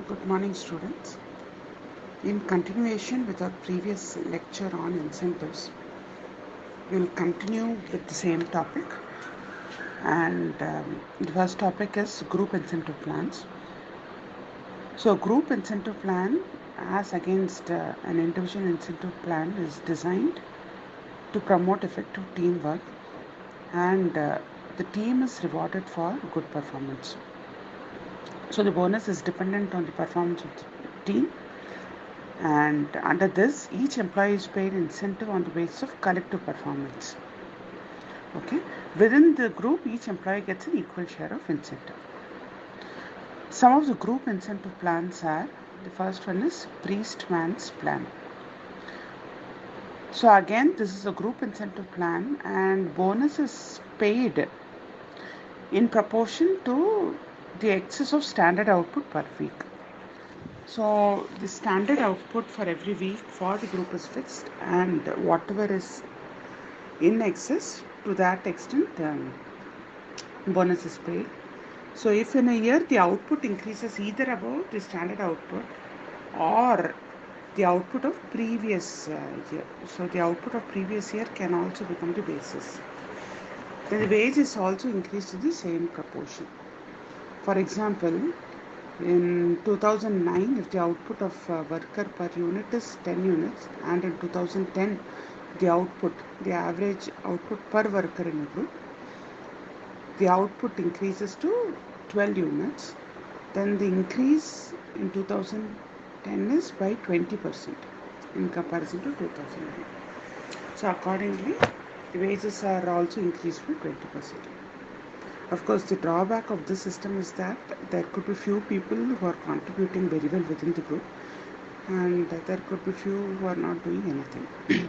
Good morning, students. In continuation with our previous lecture on incentives, we will continue with the same topic. And the first topic is group incentive plans. So, group incentive plan, as against an individual incentive plan, is designed to promote effective teamwork, and the team is rewarded for good performance. So, the bonus is dependent on the performance of the team, and under this each employee is paid incentive on the basis of collective performance. Okay, within the group each employee gets an equal share of incentive. Some of the group incentive plans are, the first one is priest man's plan. So again, this is a group incentive plan, and bonus is paid in proportion to the excess of standard output per week. So the standard output for every week for the group is fixed, and whatever is in excess, to that extent bonus is paid. So if in a year the output increases either above the standard output or the output of previous year, so the output of previous year can also become the basis. Then the wage is also increased in the same proportion. For example, in 2009, if the output of worker per unit is 10 units, and in 2010, the average output per worker in a group, the output increases to 12 units, then the increase in 2010 is by 20% in comparison to 2009. So accordingly, the wages are also increased by 20%. Of course, the drawback of this system is that there could be few people who are contributing very well within the group, and there could be few who are not doing anything.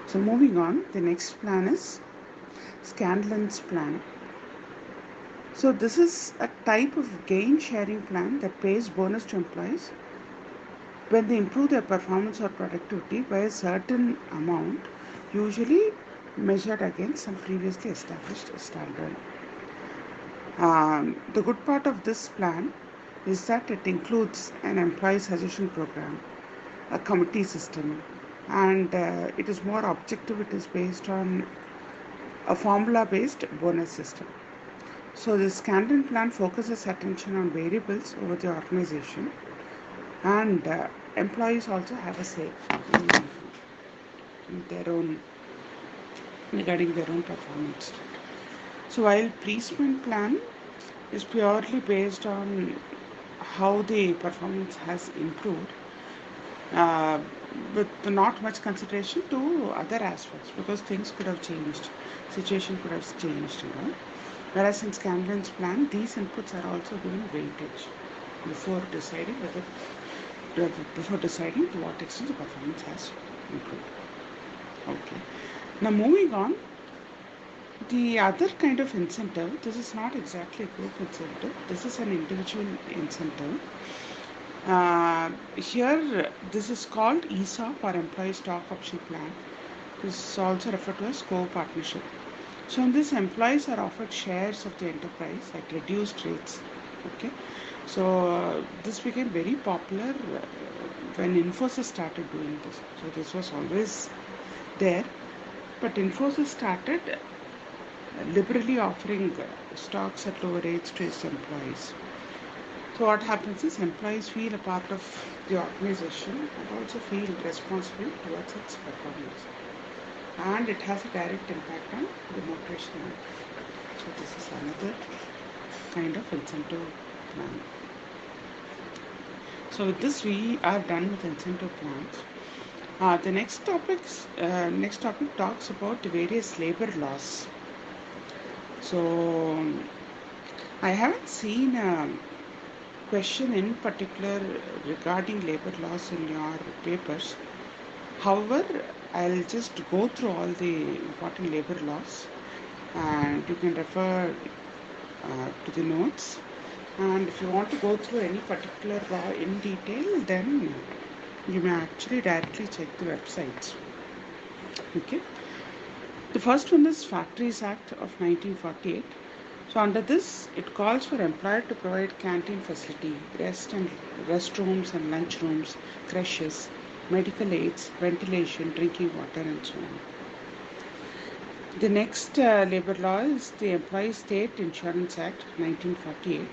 So moving on, the next plan is Scanlon's plan. So this is a type of gain sharing plan that pays bonus to employees when they improve their performance or productivity by a certain amount, usually measured against some previously established standard. The good part of this plan is that it includes an employee suggestion program, a committee system, and it is more objective. It is based on a formula-based bonus system. So the Scanlon plan focuses attention on variables over the organization, and employees also have a say in their own regarding their own performance. So while Priestman plan is purely based on how the performance has improved, uh, with not much consideration to other aspects, because things could have changed, situation could have changed, Whereas in Scanlon's plan, these inputs are also given weightage before deciding to what extent the performance has improved. Okay. Now moving on, the other kind of incentive, this is not exactly a group incentive, this is an individual incentive. Here, this is called ESOP, or Employee Stock Option Plan. This is also referred to as co-partnership. So in this, employees are offered shares of the enterprise at reduced rates. Okay, so this became very popular when Infosys started doing this. So this was always there, but Infosys started liberally offering stocks at lower rates to its employees. So what happens is employees feel a part of the organization and also feel responsible towards its performance. And it has a direct impact on the motivation. So this is another kind of incentive plan. So with this we are done with incentive plans. The next topic talks about the various labor laws. So I haven't seen a question in particular regarding labor laws in your papers. However, I'll just go through all the important labor laws, and you can refer to the notes. And if you want to go through any particular law in detail, then you may actually directly check the websites. Okay. The first one is Factories Act of 1948. So under this, it calls for employer to provide canteen facility, restrooms and lunch rooms, creches, medical aids, ventilation, drinking water, and so on. The next labor law is the Employee State Insurance Act 1948.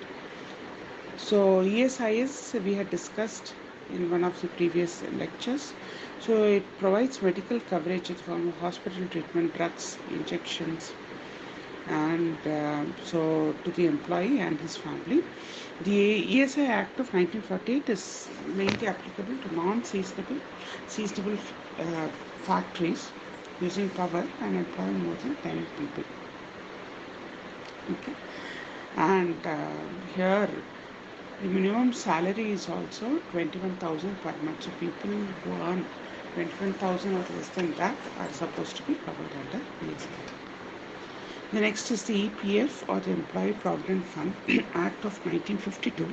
So ESIS we had discussed in one of the previous lectures. So it provides medical coverage in the form of hospital treatment, drugs, injections, and so to the employee and his family. The ESI Act of 1948 is mainly applicable to seasonable factories using power and employing more than 10 people. Okay, and here the minimum salary is also 21,000 per month. So people who earn 21,000 or less than that are supposed to be covered under ESI. The next is the EPF, or the Employee Provident Fund Act of 1952.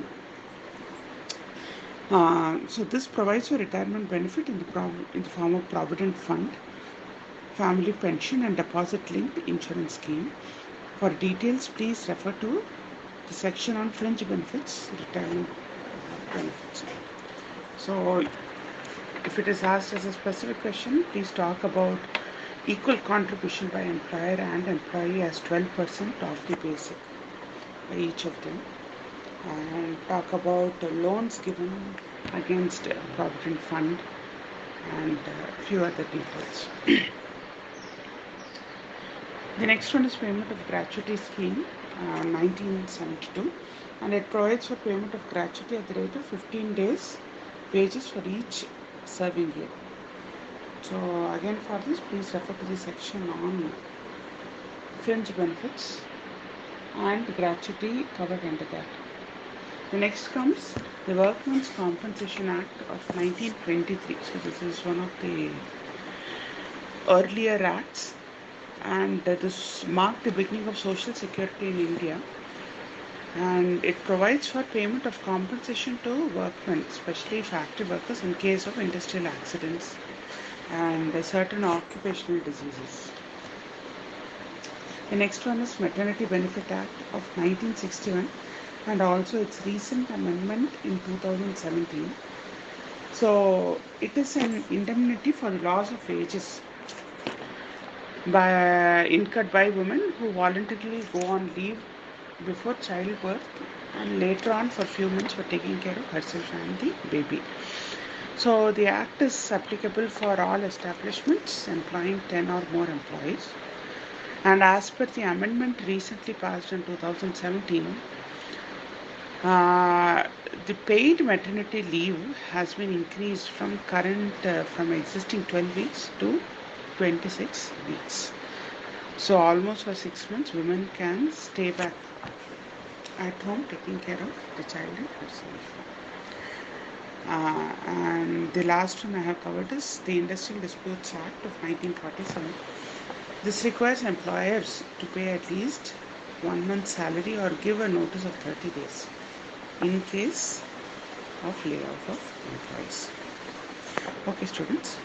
So this provides for retirement benefit in the form of provident fund, family pension, and deposit linked insurance scheme. For details, please refer to the section on fringe benefits, retirement benefits. So if it is asked as a specific question, please talk about equal contribution by employer and employee as 12% of the basic by each of them, and talk about loans given against provident fund and a few other details. The next one is payment of gratuity scheme 1972, and it provides for payment of gratuity at the rate of 15 days wages for each serving year. So again, for this, please refer to the section on fringe benefits and gratuity covered under that. The next comes the Workmen's Compensation Act of 1923. So this is one of the earlier acts, and this marked the beginning of social security in India, and it provides for payment of compensation to workmen, especially factory workers, in case of industrial accidents and certain occupational diseases. The next one is Maternity Benefit Act of 1961, and also its recent amendment in 2017. So it is an indemnity for the loss of wages incurred by women who voluntarily go on leave before childbirth and later on for few months for taking care of herself and the baby. So the act is applicable for all establishments employing 10 or more employees. And as per the amendment recently passed in 2017, the paid maternity leave has been increased from existing 12 weeks to 26 weeks. So almost for 6 months, women can stay back at home taking care of the child and herself. And the last one I have covered is the Industrial Disputes Act of 1947. This requires employers to pay at least 1 month's salary or give a notice of 30 days in case of layoff of employees. Okay, students,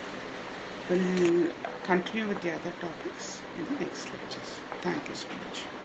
we'll continue with the other topics in the next lectures. Thank you so much.